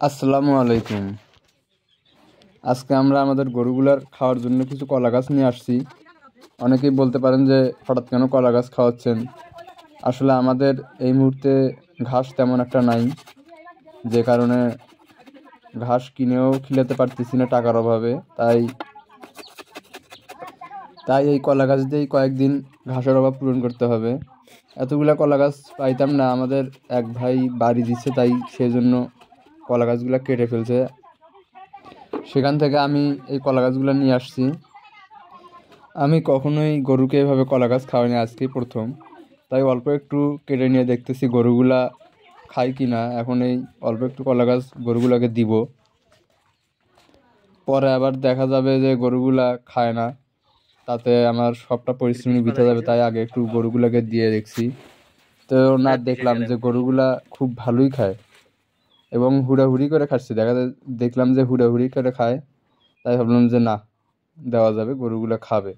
আসসালামু আলাইকুম। আজকে আমরা আমাদের গরুগুলার খাওয়ার জন্য কিছু কলা গাছ নিয়ে আসছি। অনেকেই বলতে পারেন যে হঠাৎ কেন কলা গাছ খাওয়াচ্ছেন। আসলে আমাদের এই মুহূর্তে ঘাস তেমন একটা নাই, যে কারণে ঘাস কিনেও খিলাতে পারতেছি না টাকার অভাবে। তাই তাই এই কলা গাছ দিয়েই কয়েকদিন ঘাসের অভাব পূরণ করতে হবে। এতগুলা কলা গাছ পাইতাম না, আমাদের এক ভাই বাড়ি দিচ্ছে, তাই সেই জন্য কলা গাছগুলো কেটে ফেলছে। সেখান থেকে আমি এই কলা গাছগুলো নিয়ে আসছি। আমি কখনোই গরুকে এভাবে কলা গাছ খাওয়াইনি, আজকেই প্রথম। তাই অল্প একটু কেটে নিয়ে দেখতেছি গরুগুলা খায় কি না। এখন এই অল্প একটু কলা গাছ গরুগুলাকে দিব, পরে আবার দেখা যাবে যে গরুগুলা খায় না, তাতে আমার সবটা পরিশ্রমী বৃথা যাবে। তাই আগে একটু গরুগুলাকে দিয়ে দেখছি। তো না, দেখলাম যে গরুগুলা খুব ভালোই খায় এবং হুড়াহুড়ি করে খাচ্ছে। দেখলাম যে হুড়াহুড়ি করে খায়, তাই ভাবলাম যে না, দেওয়া যাবে, গরুগুলা খাবে।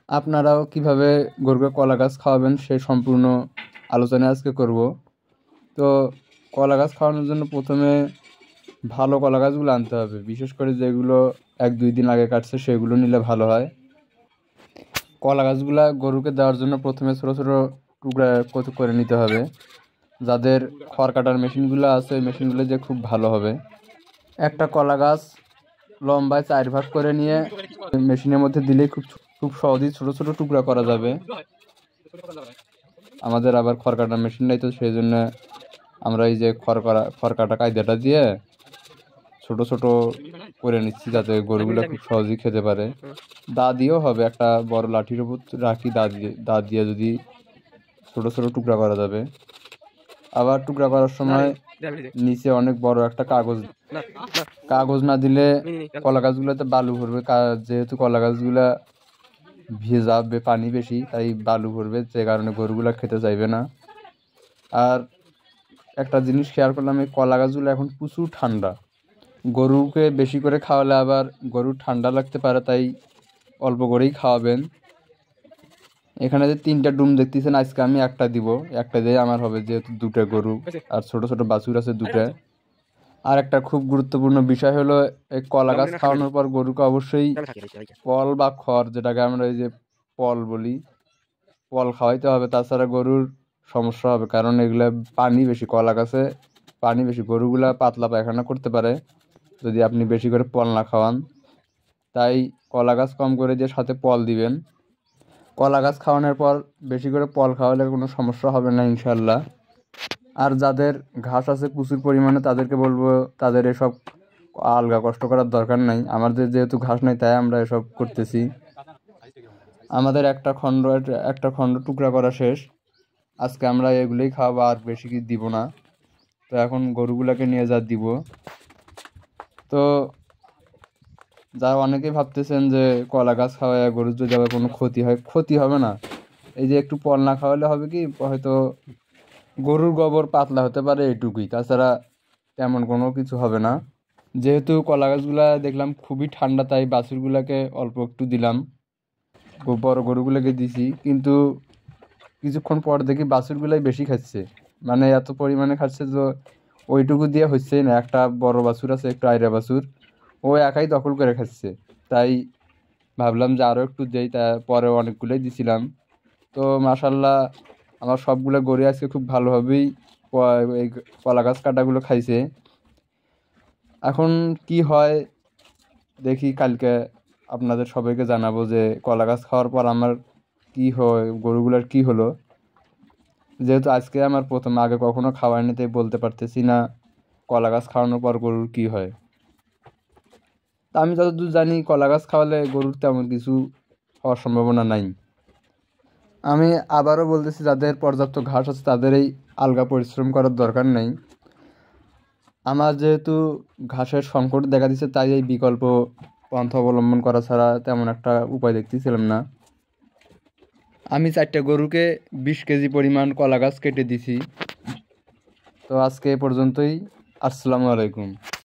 আপনারাও কিভাবে গরুকে কলা গাছ খাওয়াবেন সেই সম্পূর্ণ আলোচনা আজকে করব। তো কলা গাছ খাওয়ানোর জন্য প্রথমে ভালো কলা গাছগুলো আনতে হবে, বিশেষ করে যেগুলো 1-2 দিন আগে কাটছে সেগুলো নিলে ভালো হয়। কলা গাছগুলা গরুকে দেওয়ার জন্য প্রথমে ছোটো ছোটো টুকরা করে নিতে হবে। যাদের খড় কাটার মেশিনগুলো আছে ওই মেশিনগুলো যে খুব ভালো হবে। একটা কলা গাছ লম্বায় 4 ভাগ করে নিয়ে মেশিনের মধ্যে দিলেই খুব খুব সহজেই ছোটো ছোটো টুকরা করা যাবে। আমাদের আবার খড় কাটার মেশিন নাই, তো সেই জন্য আমরা এই যে খড় কাটা কায়দাটা দিয়ে ছোট ছোট করে নিচ্ছি, যাতে গরুগুলো খুব সহজেই খেতে পারে। দা দিয়েও হবে, একটা বড় লাঠির উপর রাখি, দা দিয়ে যদি ছোট ছোট টুকরা করা যাবে। আবার টুকরা করার সময় নিচে অনেক বড় একটা কাগজ না দিলে কলা গাছগুলোতে বালু ভরবে, যেহেতু কলা গাছগুলা ভেজাবে, পানি বেশি, তাই বালু ভরবে, যে কারণে গরুগুলা খেতে চাইবে না। আর একটা জিনিস খেয়াল করলাম, এই কলা গাছগুলো এখন প্রচুর ঠান্ডা। গরুকে বেশি করে খাওয়ালে আবার গরুর ঠান্ডা লাগতে পারে, তাই অল্প করেই খাওয়াবেন। এখানে যে 3টা ডুম দেখতেছেন, আজকে আমি একটা দিব, একটা দিয়ে আমার হবে, যেহেতু 2টা গরু আর ছোট ছোট বাছুর আছে 2টা। আর একটা খুব গুরুত্বপূর্ণ বিষয় হলো, এই কলা গাছ খাওয়ানোর পর গরুকে অবশ্যই পল বা খড়, যেটাকে আমরা এই যে পল বলি, পল খাওয়াইতে হবে। তাছাড়া গরুর সমস্যা হবে, কারণ এগুলা পানি বেশি, কলা গাছে পানি বেশি, গরুগুলা পাতলা পায়খানা করতে পারে যদি আপনি বেশি করে পল না খাওয়ান। তাই কলা গাছ কম করে দিয়ে সাথে পল দিবেন। কলা গাছ খাওয়ানোর পর বেশি করে পল খাওয়ালে কোনো সমস্যা হবে না ইনশাল্লাহ। আর যাদের ঘাস আছে প্রচুর পরিমাণে, তাদেরকে বলবো তাদের এসব আলগা কষ্ট করার দরকার নাই। আমাদের যেহেতু ঘাস নাই, তাই আমরা এসব করতেছি। আমাদের একটা খণ্ড টুকরা করা শেষ। আজকে আমরা এগুলোই খাওয়াবো, আর বেশি কিছু দিব না। তো এখন গরুগুলাকে নিয়ে যা দিব। তো যা অনেকেই ভাবতেছেন যে কলা গাছ খাওয়ায় গরুর যদি আবার কোনো ক্ষতি হয়, ক্ষতি হবে না। এই যে একটু পল না খাওয়ালে হবে কি, হয়তো গরুর গোবর পাতলা হতে পারে, এইটুকুই, তাছাড়া তেমন কোনো কিছু হবে না। যেহেতু কলা গাছগুলা দেখলাম খুবই ঠান্ডা, তাই বাছুরগুলাকে অল্প একটু দিলাম, বড় গরুগুলোকে দিছি। কিন্তু কিছুক্ষণ পর দেখি বাছুরগুলাই বেশি খাচ্ছে, মানে এত পরিমাণে খাচ্ছে যে ওইটুকু দিয়ে হচ্ছেই না। একটা বড় বাছুর আছে, একটু আইরা বাছুর, ও একাই দখল করে খাচ্ছে। তাই ভাবলাম যে আরও একটু দেই, তা পরে অনেকগুলোই দিছিলাম। তো মাশাল্লাহ আমার সবগুলো গরু আজকে খুব ভালোভাবেই এই কলা গাছ কাটাগুলো খাইছে। এখন কি হয় দেখি, কালকে আপনাদের সবাইকে জানাবো যে কলা গাছ খাওয়ার পর আমার কি হয়, গরুগুলার কি হলো। যেহেতু আজকে আমার প্রথম, আগে কখনো খাওয়াইনি, তাই বলতে পারতেছি না কলা গাছ খাওয়ানোর পর গরুর কি হয়। তা আমি যতদূর জানি কলা গাছ খাওয়ালে গরুর তেমন কিছু হওয়ার সম্ভাবনা নাই। আমি আবারও বলতেছি, যাদের পর্যাপ্ত ঘাস আছে তাদের এই আলগা পরিশ্রম করার দরকার নেই। আমার যেহেতু ঘাসের সংকট দেখা দিচ্ছে, তাই এই বিকল্প পন্থা অবলম্বন করা ছাড়া তেমন একটা উপায় দেখতেছিলাম না। আমি 4টা গরুকে 20 কেজি পরিমাণ কলা গাছ কেটে দিছি। তো আজকে এ পর্যন্তই। আসসালামু আলাইকুম।